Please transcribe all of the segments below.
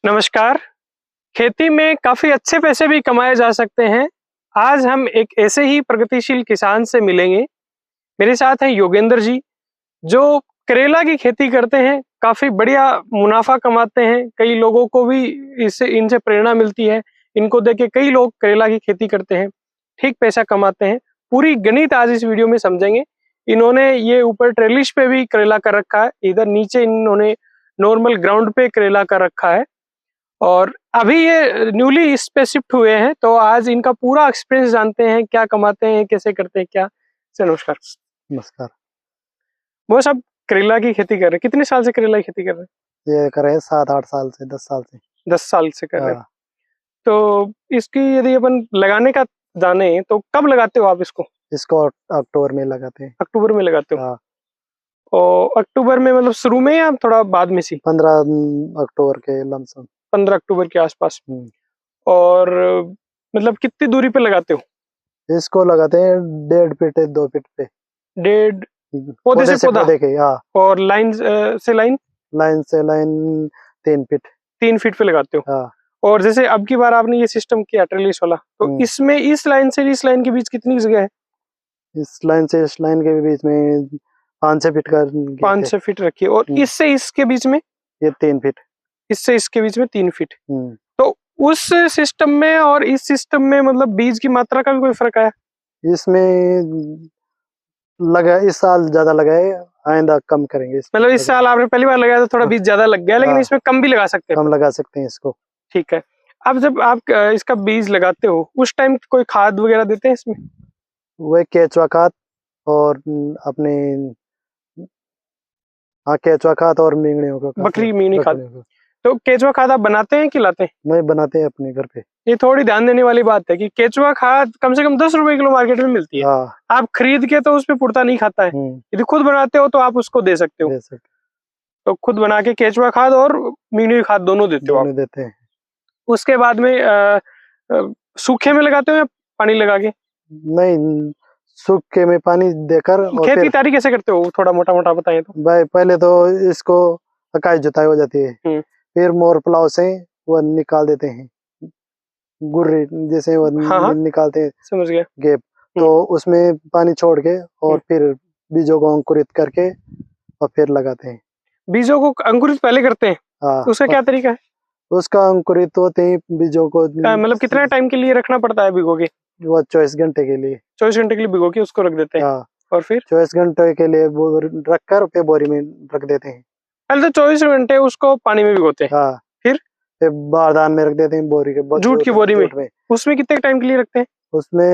नमस्कार। खेती में काफ़ी अच्छे पैसे भी कमाए जा सकते हैं। आज हम एक ऐसे ही प्रगतिशील किसान से मिलेंगे। मेरे साथ हैं योगेंद्र जी, जो करेला की खेती करते हैं, काफ़ी बढ़िया मुनाफ़ा कमाते हैं। कई लोगों को भी इससे इनसे प्रेरणा मिलती है। इनको देख के कई लोग करेला की खेती करते हैं, ठीक पैसा कमाते हैं। पूरी गणित आज इस वीडियो में समझेंगे। इन्होंने ये ऊपर ट्रेलिश पे भी करेला कर रखा है, इधर नीचे इन्होंने नॉर्मल ग्राउंड पे करेला कर रखा है। और अभी ये न्यूली इस पे शिफ्ट हुए हैं, तो आज इनका पूरा एक्सपीरियंस जानते हैं, क्या कमाते हैं, कैसे करते हैं क्या। सर नमस्कार। नमस्कार। वो सब करेला की खेती कर रहे हैं, कितने साल से करेला की खेती कर रहे हैं? ये कर रहे हैं 7-8 साल से 10 साल से। 10 साल से कर रहे हैं। हाँ। तो इसकी यदि अपन लगाने का जाने तो कब लगाते हो आप इसको? इसको अक्टूबर में लगाते हैं। अक्टूबर में लगाते हो? हाँ। और अक्टूबर में मतलब शुरू में या थोड़ा बाद में सी? 15 अक्टूबर के लमसम। 15 अक्टूबर के आसपास। और मतलब कितनी दूरी पे लगाते हो? इसको लगाते हैं 1.5 फीट 2 फीट पे। 1.5 पौधे से पौधा? पौधे के। हाँ। और लाइन से लाइन? लाइन से लाइन 3 फीट। 3 फीट पे लगाते हो? हाँ। और जैसे अब की बार आपने ये सिस्टम किया ट्रेलिस वाला, तो इसमें इस लाइन से इस लाइन के बीच कितनी जगह है? इस लाइन से इस लाइन के बीच में 5-6 फीट का 5-6 फीट रखिए। और इससे इसके बीच में? ये 3 फीट। इससे इसके बीच में 3 फीट। तो उस सिस्टम में और इस सिस्टम में मतलब बीज की मात्रा का भी कोई फर्क आया? इसमें लगा इस साल ज्यादा लगाए, आइंदा कम करेंगे। मतलब इस साल आपने पहली बार लगाया तो थोड़ा बीज ज्यादा लग गया, लेकिन इसमें कम भी लगा सकते हैं। कम लगा सकते हैं इसको। ठीक है। अब जब आप इसका बीज लगाते हो उस टाइम कोई खाद वगैरह देते हैं इसमें? वही केचुआ खाद और अपने केचुआ खाद और मींगणियों का बकरी मींगनी खाद। तो केचुआ खाद आप बनाते हैं कि लाते हैं? नहीं, बनाते हैं अपने घर पे। ये थोड़ी ध्यान देने वाली बात है कि केचुआ खाद कम से कम 10 रुपए किलो मार्केट में मिलती है। हाँ। आप खरीद के तो उसमें पुरता नहीं खाता है। यदि खुद बनाते हो तो आप उसको दे सकते हो। तो खुद बना के केचुआ खाद और मींगनी खाद दोनों देते हो आप? देते हैं। उसके बाद में सूखे में लगाते हो या पानी लगा के? नहीं, सूखे में पानी देकर। और खेती तारी कैसे करते हो, थोड़ा मोटा मोटा बताएं तो। भाई पहले तो इसको अकाई जुताई हो जाती है, फिर मोर प्लाव से वो निकाल देते हैं, गुर्री जैसे वो निकालते हैं। समझ गया। गेप तो उसमें पानी छोड़ के और फिर बीजों को अंकुरित करके और फिर लगाते हैं। बीजों को अंकुरित पहले करते हैं? हाँ। उसका क्या तरीका है? उसका अंकुरित होते ही बीजों को मतलब कितना टाइम के लिए रखना पड़ता है भिगो के? वो 24 घंटे के लिए। 24 घंटे के लिए भिगो के उसको रख देते हैं। हाँ। और फिर 24 घंटे के लिए रख कर फिर बोरी में रख देते हैं। पहले तो 24 घंटे उसको पानी में भिगोते हैं। हाँ। फिर बारदान में रख देते हैं, बोरी के जूट की बोरी में। उसमें कितने टाइम के लिए रखते हैं? उसमें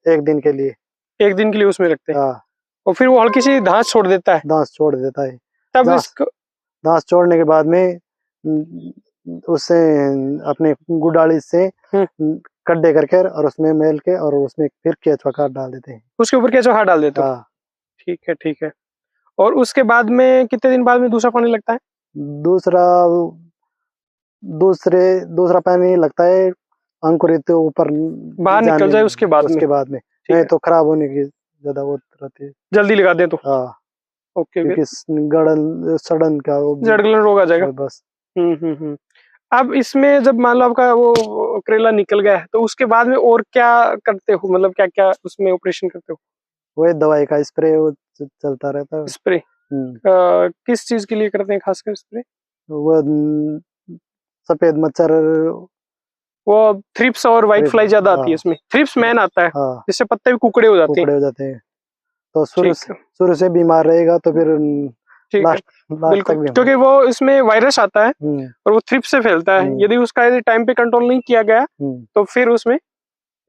1 दिन के लिए। 1 दिन के लिए उसमें रखते हैं। हाँ। और फिर वो हल्की सी घास छोड़ देता है? घास छोड़ देता है। तब इसको घास छोड़ने के बाद में उससे अपने गुड़ाली से गड्ढे करके और उसमें मेल के और उसमें फिर केचुआ खाद डाल देते हैं। उसके ऊपर केचुआ खाद डाल देते हो? ठीक है, ठीक है। और उसके बाद में कितने दिन बाद में दूसरा पानी लगता है? दूसरा पानी लगता है, अंकुरित ऊपर बाहर निकल जाए उसके बाद में। नहीं तो खराब होने की ज्यादा वो रहती है, जल्दी लगा दें तो। हाँ। ओके। क्योंकि सड़न का जड़गलन रोग आ जाएगा बस। अब इसमें जब मान लो आपका वो करेला निकल गया है तो उसके बाद में और क्या करते हो, मतलब क्या क्या उसमें ऑपरेशन करते हो? वही दवाई का स्प्रे वो चलता रहता है। स्प्रे किस चीज के लिए करते हैं खासकर स्प्रे? वो सफेद मच्छर, वो थ्रिप्स और व्हाइट फ्लाई ज्यादा आती है इसमें। थ्रिप्स मैन आता है, जिससे पत्ते भी कुकड़े हो जाते हैं। तो शुरू से बीमार रहेगा तो फिर लास्ट बिल्कुल, क्योंकि वो इसमें वायरस आता है और वो थ्रिप्स से फैलता है। यदि उसका टाइम पे कंट्रोल नहीं किया गया तो फिर उसमें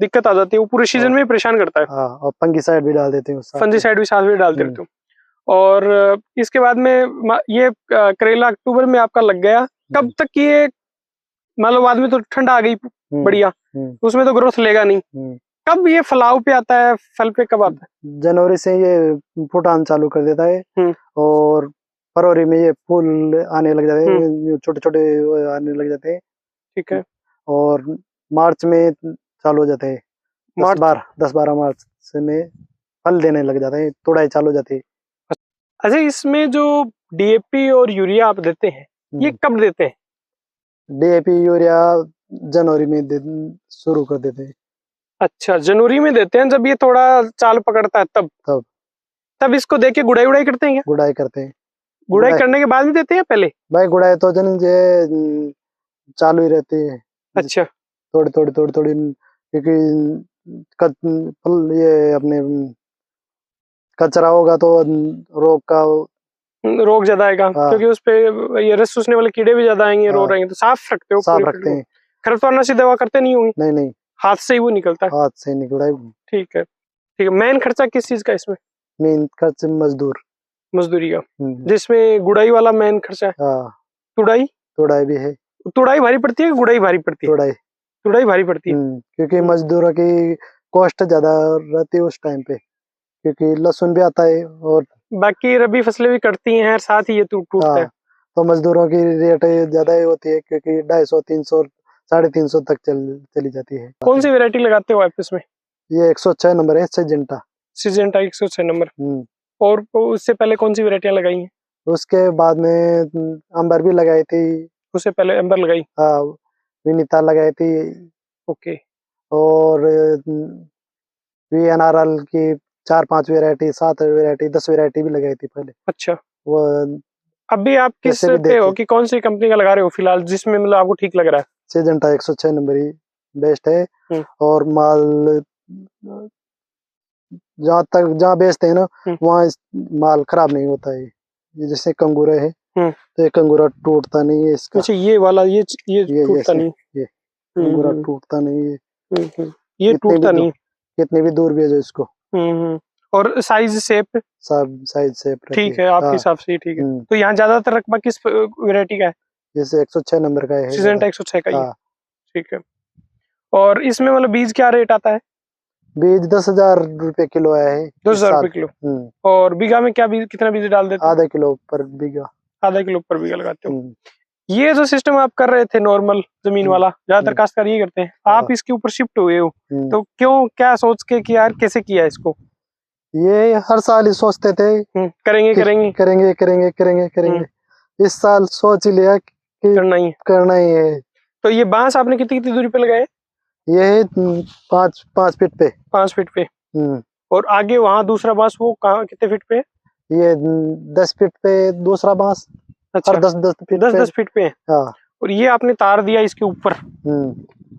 दिक्कत आ जाती है, वो पूरे सीजन में परेशान करता है। और फंगीसाइड भी डाल देते हैं, फंगीसाइड भी साथ में डाल देते हो। और इसके बाद में ये करेला अक्टूबर में आपका लग गया, कब तक ये मान लो बाद में तो ठंड आ गई बढ़िया, उसमें तो ग्रोथ लेगा नहीं, कब ये फलाव पे आता है, फल पे कब आता है? जनवरी से ये फूटान चालू कर देता है और फरवरी में ये फूल आने लग जाते हैं, छोटे छोटे आने लग जाते हैं। ठीक है। और मार्च में चालू हो जाते हैं, 10-12 मार्च से में फल देने लग जाते हैं, तोड़ाई चालू हो जाती है। अच्छा, इसमें जो डीएपी और यूरिया आप देते हैं ये कब देते हैं? DAP यूरिया जनवरी में शुरू कर देते हैं। अच्छा, जनवरी में देते हैं, जब ये थोड़ा चाल पकड़ता है तब तब इसको देके गुड़ाई उड़ाई करते हैं क्या? गुड़ाई करते हैं। गुड़ाई करने के बाद में देते हैं पहले? भाई गुड़ाई तो जन जे चालू ही रहती है। अच्छा, थोड़ी क्योंकि ये अपने कचरा होगा तो रोग का रोग ज्यादा आएगा। हाँ। क्योंकि उस पे ये रस चूसने वाले कीड़े भी ज्यादा आएंगे, रो हाँ। रहेंगे, तो साफ रखते हो? साफ पूरी रखते हैं। खरपतवार से दवा करते नहीं होंगे? नहीं, हाथ से ही वो निकलता है? हाथ से निकला। ठीक है, ठीक है। मेन खर्चा किस चीज का इसमें? मेन खर्च मजदूरी का, जिसमें गुड़ाई वाला मेन खर्चा है। हाँ। तुड़ाई भी है। तुड़ाई भारी पड़ती है, गुड़ाई भारी पड़ती है? तुड़ाई भारी पड़ती है। क्योंकि मजदूरों की कॉस्ट ज्यादा रहती है उस टाइम पे, क्योंकि लहसुन भी आता है और बाकी रबी फसलें भी कटती हैं, साथ ही ये टूटता है। तो मजदूरों की रेट ज्यादा ही होती है, क्योंकि 250, 300, 350 तक चली जाती है। कौन सी वैरायटी लगाते हो आप इसमें? ये 106 नंबर है, सिजेंटा 106 नंबर। और उससे पहले कौन सी वैरायटियां लगाई हैं? उसके बाद में अंबर भी लगाई थी। उससे पहले अंबर लगाई? हाँ, विनीता लगाई थी। ओके। और VNRL की 4-5 वैरायटी, 7 वैरायटी, 10 वैरायटी भी लगाई थी पहले। अच्छा, वो अभी आप किस पे हो कि कौन सी कंपनी का लगा रहे हो फिलहाल, जिसमें मतलब आपको ठीक लग रहा है? सिजेंटा 106 नंबर ही बेस्ट है। और माल जहाँ बेचते हैं ना, वहाँ माल खराब नहीं होता है। ये जैसे कंगूरा है, तो ये कंगूरा टूटता नहीं है इसका। अच्छा, ये वाला ये टूटता नहीं? ये कंगूरा टूटता नहीं है। ये टूटता नहीं, कितने भी दूर भेजो इसको। और साइज शेप सब साइज शेप ठीक है आपके हिसाब से? ठीक है। तो यहाँ ज्यादातर रकबा किस वैरायटी का है? जैसे 106 नंबर का है, सिजेंटा 106 का ही है। ठीक है। और इसमें मतलब बीज क्या रेट आता है? बीज 10,000 रुपए किलो आया है। 10,000 रुपए किलो। और बीघा में क्या बीज, कितना बीज डाल देते हो? आधा किलो पर बीघा। आधा किलो पर बीघा लगाते हो। ये जो सिस्टम आप कर रहे थे नॉर्मल जमीन वाला, ज्यादातर काश्तकार ये करते हैं, आप इसके ऊपर शिफ्ट हुए हो, तो क्यों, क्या सोच के कि यार कैसे किया इसको? ये हर साल ही सोचते थे करेंगे। इस साल सोच लिया कि करना ही है। तो ये बांस आपने कितनी कितनी दूरी पे लगाए? ये 5 फीट पे। 5 फीट पे। और आगे वहाँ दूसरा बांस वो कहाँ, कितने फीट पे है? ये 10 फीट पे दूसरा बांस। अच्छा, 10 फीट पे है। हाँ। और ये आपने तार दिया इसके ऊपर,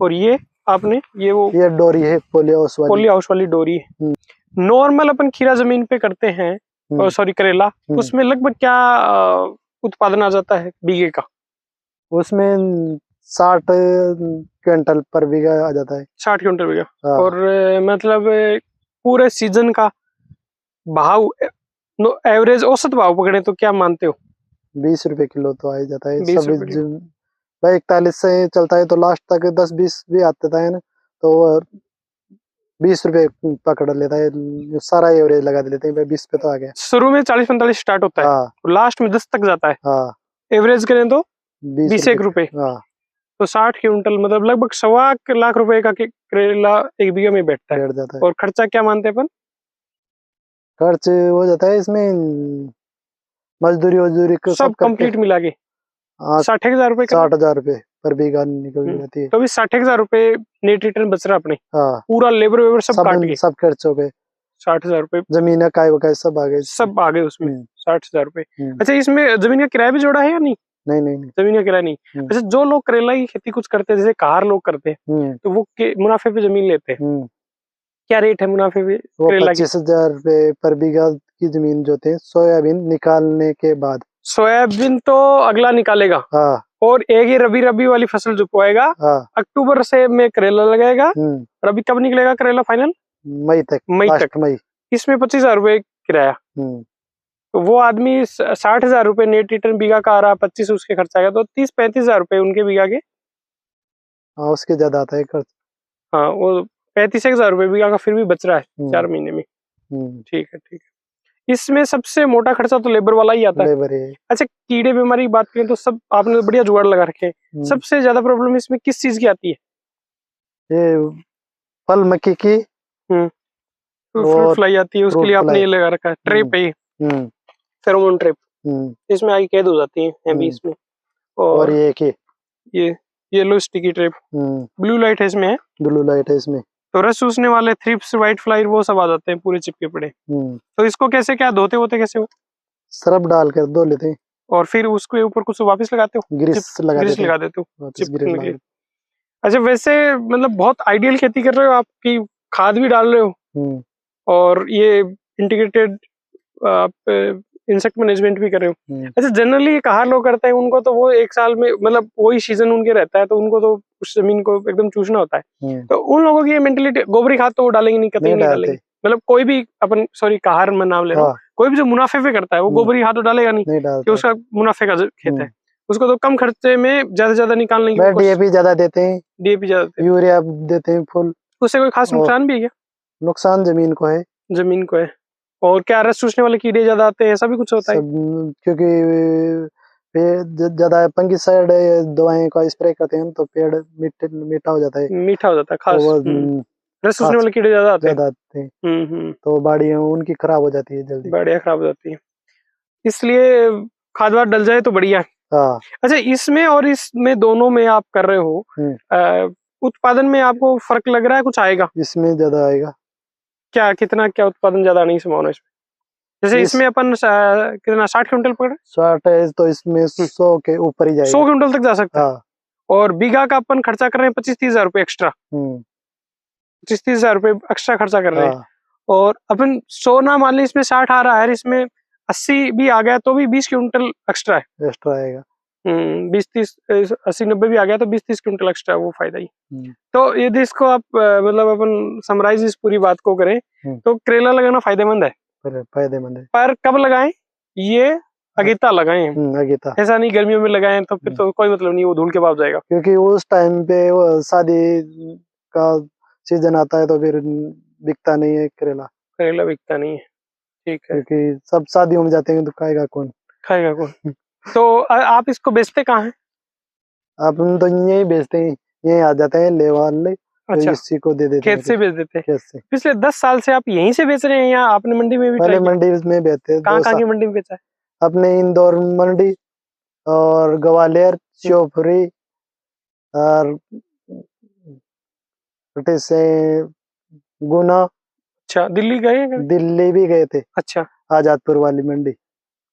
और ये आपने ये डोरी है, पोली हाउस वाली डोरी है। नॉर्मल अपन खीरा जमीन पे करते हैं, और सॉरी करेला, उसमें लगभग क्या उत्पादन आ जाता है बीघे का? उसमें 60 क्विंटल पर बीघा आ जाता है। 60 क्विंटल बीघा। और मतलब पूरे सीजन का भाव, एवरेज औसत भाव पकड़े तो क्या मानते हो? 20 रुपए किलो तो आ ही जाता है। 20 रुपए किलो। भाई 41 से चलता है तो लास्ट तक 10-20 भी आता है ना, तो 20 रुपए पकड़ लेता है। सारा एवरेज लगा देते हैं, 20 पे तो आ गया। शुरू में 40-45 स्टार्ट होता है, और लास्ट में 10 तक जाता है। एवरेज करें तो 20 रुपए। तो 60 क्विंटल मतलब लगभग 1.25 लाख रुपए का करेला एक बीघा में बैठता है। और खर्चा क्या मानते हैं अपन? खर्च हो जाता है इसमें मजदूरी सब कंप्लीट मिला के 60,000 रुपए। 60,000 रुपए पर बीघा निकल जाती है। तो भी 60,000 रुपए नेट रिटर्न बच रहा अपने। पूरा लेबर वेबर सब काट के सब खर्च हो गए। 60,000 रुपए जमीन का सब आ गए उसमें। 60,000 रुपए। अच्छा, इसमें जमीन का किराया भी जोड़ा है या नहीं? नहीं, जमीन का किराया नहीं। अच्छा, जो लोग करेला की खेती कुछ करते हैं, जैसे कार लोग करते हैं, तो वो मुनाफे पे जमीन लेते हैं, क्या रेट है मुनाफे पे? 25,000 रुपए पर बीघा की जमीन जो थे। सोयाबीन निकालने के बाद, सोयाबीन तो अगला निकालेगा, और एक ही रबी वाली फसल जो बोएगा, अक्टूबर से में करेला लगाएगा। रबी कब निकलेगा करेला फाइनल? मई तक। इसमें 25,000 रुपए किराया। तो वो आदमी 60,000 रुपए नेट रिटर्न बीघा का आ रहा, 25 उसके खर्चा आएगा, तो 30-35,000 रुपए उनके बीघा के। उसके ज्यादा आता है खर्च। हाँ, वो 35,000 रुपए बीघा का फिर भी बच रहा है 4 महीने में। ठीक है। इसमें सबसे मोटा खर्चा तो लेबर वाला ही आता है। अच्छा, कीड़े बीमारी की बात करें तो सब आपने बढ़िया जुगाड़ लगा रखे हैं। सबसे ज्यादा प्रॉब्लम इसमें किस चीज की आती है? ये फल मक्खी की, फ्रूट फ्लाई आती है। उसके लिए आपने ये लगा रखा है ट्रैप है, फेरोमोन ट्रैप। इसमें आगे कैद हो जाती है बीच में। और ये ये yellow sticky trap, blue light है इसमें, ब्लू लाइट है इसमें। तो रस चूसने वाले थ्रिप्स, व्हाइट फ्लाई वो सब आ जाते हैं पूरे चिपके पड़े। तो इसको कैसे क्या धोते होते कैसे हो? सरफ डालकर धो लेते हैं और फिर उसके ऊपर कुछ वापस लगाते हो? ग्रीस लगा ग्रीस देते हैं। लगा देते हो वापस ग्रीस चिपकने लगा के। देते अच्छा, वैसे मतलब बहुत आइडियल खेती कर रहे हो आपकी, खाद भी डाल रहे हो हैं। और ये इंटीग्रेटेड आप इंसेक्ट मैनेजमेंट भी कर रहे हो। अच्छा, जनरली ये कहाँ लोग करते हैं, उनको तो वो एक साल में मतलब वही सीजन उनके रहता है, तो उनको तो उस जमीन को एकदम चूसना होता है। तो उन लोगों की ये मेंटेलिटी, गोबरी खाद तो वो डालेंगे नहीं, कतई नहीं डालेंगे। मतलब कोई भी अपन, सॉरी कहार में नाम ले रहा हूँ, कोई भी जो मुनाफे पे करता है वो गोबरी खाद तो डालेगा नहीं, कि उसका मुनाफे का खेत है, उसको तो कम खर्चे में ज्यादा निकालने की डीएपी ज्यादा देते हैं, डीएपी ज्यादा देते हैं, यूरिया देते हैं फुल। उससे कोई खास नुकसान भी है क्या? नुकसान जमीन को है। जमीन को है। और क्या रस चूसने वाले कीड़े ज्यादा आते हैं, ऐसा भी कुछ होता है? क्योंकि ज्यादा फंगिसाइड दवाएं का स्प्रे करते हैं तो पेड़ मीठा हो जाता है, मीठा हो जाता है खास। रस चूसने वाले कीड़े ज्यादा आते हैं, तो बाड़ियां उनकी खराब हो जाती है जल्दी, बाड़ियां खराब हो जाती है, इसलिए खाद वाद डल जाए तो बढ़िया। अच्छा, इसमें और इसमें दोनों में आप कर रहे हो, उत्पादन में आपको फर्क लग रहा है, कुछ आएगा? इसमें ज्यादा आएगा। क्या कितना, क्या उत्पादन ज्यादा नहीं संभावना इसमें? जैसे इसमें अपन कितना 60 क्विंटल पकड़े, 60 है तो इसमें 100 के ऊपर ही जाएगा, 100 क्विंटल तक जा सकता है। और बीघा का अपन खर्चा कर रहे हैं 25-30 हजार रुपए एक्स्ट्रा, 25-30 हजार रुपए एक्स्ट्रा खर्चा कर रहे हैं। और अपन 100 ना मान ली, इसमें 60 आ रहा है, इसमें 80 भी आ गया तो भी 20 क्विंटल एक्स्ट्रा है, एक्स्ट्रा आएगा। 20-30 80-90 भी आ गया तो 20-30 क्विंटल एक्स्ट्रा, वो फायदा ही। तो यदि इसको आप मतलब अपन समराइज इस पूरी बात को करें तो करेला लगाना फायदेमंद है, फायदेमंद है। पर कब लगाएं? ये अगेता लगाएं, अगेता, ऐसा नहीं गर्मियों में लगाएं तो फिर तो कोई मतलब नहीं, वो धूल के बाद जाएगा, क्योंकि उस टाइम पे वो शादी का सीजन आता है तो फिर बिकता नहीं है करेला, करेला बिकता नहीं है। ठीक है, क्योंकि सब शादियों में जाते हैं तो खाएगा कौन, खाएगा कौन। तो आप इसको बेचते कहाँ हैं? आप तो यही बेचते हैं, यही आ जाते हैं ले वाले। अच्छा, इसी को दे देते हैं, खेत से बेच देते हैं। खेत से। पिछले 10 साल से आप यहीं से बेच रहे हैं या आपने मंडी में भी? पहले मंडी में बेचते हैं। कहाँ की मंडी में बेचा है? अपने इंदौर मंडी और ग्वालियर, शिवपुरी और से गुना। अच्छा, दिल्ली गए? दिल्ली भी गए थे। अच्छा, आजादपुर वाली मंडी,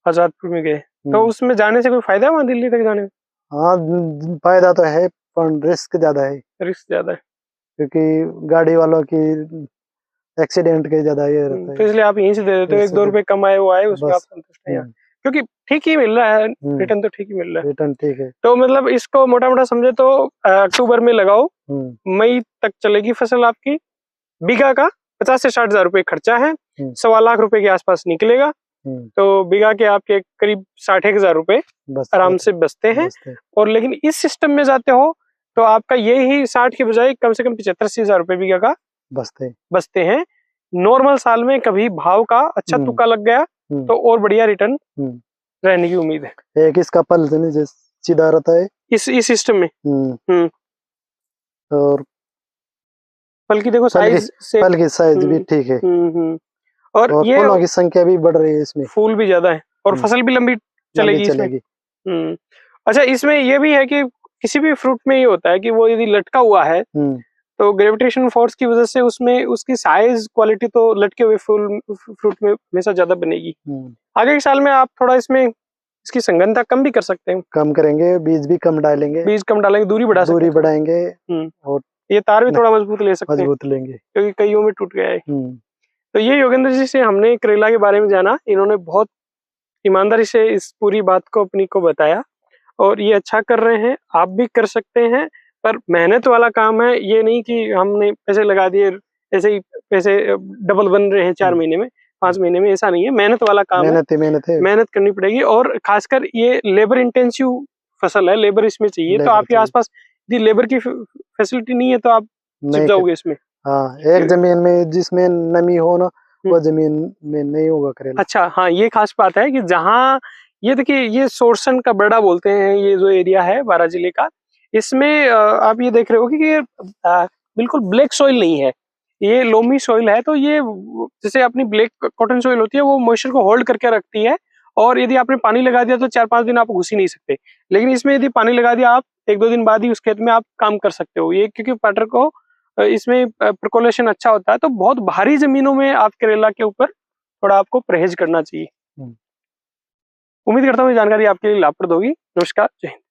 आजादपुर में गए। तो उसमें जाने से कोई फायदा है वहाँ दिल्ली तक जाने में? हाँ, फायदा तो है पर रिस्क ज्यादा है, रिस्क ज्यादा है, क्योंकि गाड़ी वालों की एक्सीडेंट के ज्यादा ये रहता है। तो इसलिए आप यहीं से दे देते हो, 1-2 रुपए कमाए वो आए, उसमें आप संतुष्ट हैं, क्योंकि ठीक ही मिल रहा है, रिटर्न तो ठीक ही मिल रहा है, रिटर्न ठीक है। तो मतलब इसको मोटा मोटा समझे तो अक्टूबर में लगाओ, मई तक चलेगी फसल आपकी, बीघा का 50 से 60 हजार रुपए खर्चा है, 1.25 लाख रुपए के आसपास निकलेगा, तो बीघा के आपके करीब 60 हजार रुपए आराम से बचते हैं। और लेकिन इस सिस्टम में जाते हो तो आपका ये ही 60 के बजाय कम से कम 75-80 हजार रुपए बीघा का बचते हैं। नॉर्मल साल में कभी भाव का अच्छा तुक्का लग गया तो और बढ़िया रिटर्न रहने की उम्मीद है। एक इसका पल सीधा रहता है इस सिस्टम में। और फल की देखो साइज से, फल की साइज भी ठीक है, और ये फूलों की संख्या भी बढ़ रही है इसमें, फूल भी ज्यादा है और फसल भी लंबी चलेगी इसमें। अच्छा, इसमें ये भी है कि किसी भी फ्रूट में ये होता है कि वो यदि लटका हुआ है तो ग्रेविटेशन फोर्स की वजह से उसमें उसकी साइज क्वालिटी तो लटके हुए फ्रूट में हमेशा ज्यादा बनेगी। आगे के साल में आप थोड़ा इसमें इसकी संघनता कम भी कर सकते हैं, कम करेंगे, बीज भी कम डालेंगे, दूरी बढ़ाएंगे और ये तार भी थोड़ा मजबूत ले सकते हैं, मजबूत लेंगे, क्योंकि कईयों में टूट गया है। तो ये योगेंद्र जी से हमने करेला के बारे में जाना, इन्होंने बहुत ईमानदारी से इस पूरी बात को अपनी को बताया और ये अच्छा कर रहे हैं, आप भी कर सकते हैं, पर मेहनत वाला काम है, ये नहीं कि हमने पैसे लगा दिए ऐसे ही पैसे डबल बन रहे हैं 4 महीने में, 5 महीने में, ऐसा नहीं है, मेहनत वाला काम है, मेहनत करनी पड़ेगी। और खासकर ये लेबर इंटेंसिव फसल है, लेबर इसमें चाहिए, तो आपके आसपास यदि लेबर की फैसिलिटी नहीं है तो आप चिप जाओगे इसमें। हाँ, एक जमीन में जिसमें नमी हो ना, वो जमीन में नहीं होगा करेला। अच्छा, हाँ, ये खास बात है कि जहाँ ये देखिए, ये सोरसन का बड़ा बोलते हैं, ये जो एरिया है बारां जिले का, इसमें आप ये देख रहे हो कि ये बिल्कुल ब्लैक सॉइल नहीं है, ये लोमी सॉइल है। तो ये जैसे अपनी ब्लैक कॉटन सॉइल होती है वो मॉइस्चर को होल्ड करके रखती है और यदि आपने पानी लगा दिया तो 4-5 दिन आप घुस ही नहीं सकते। लेकिन इसमें यदि पानी लगा दिया आप 1-2 दिन बाद ही उस खेत में आप काम कर सकते हो। ये क्योंकि पटर को इसमें परकोलेशन अच्छा होता है, तो बहुत भारी जमीनों में आप करेला के ऊपर थोड़ा आपको परहेज करना चाहिए। उम्मीद करता हूँ ये जानकारी आपके लिए लाभप्रद होगी। नमस्कार, जय हिंद।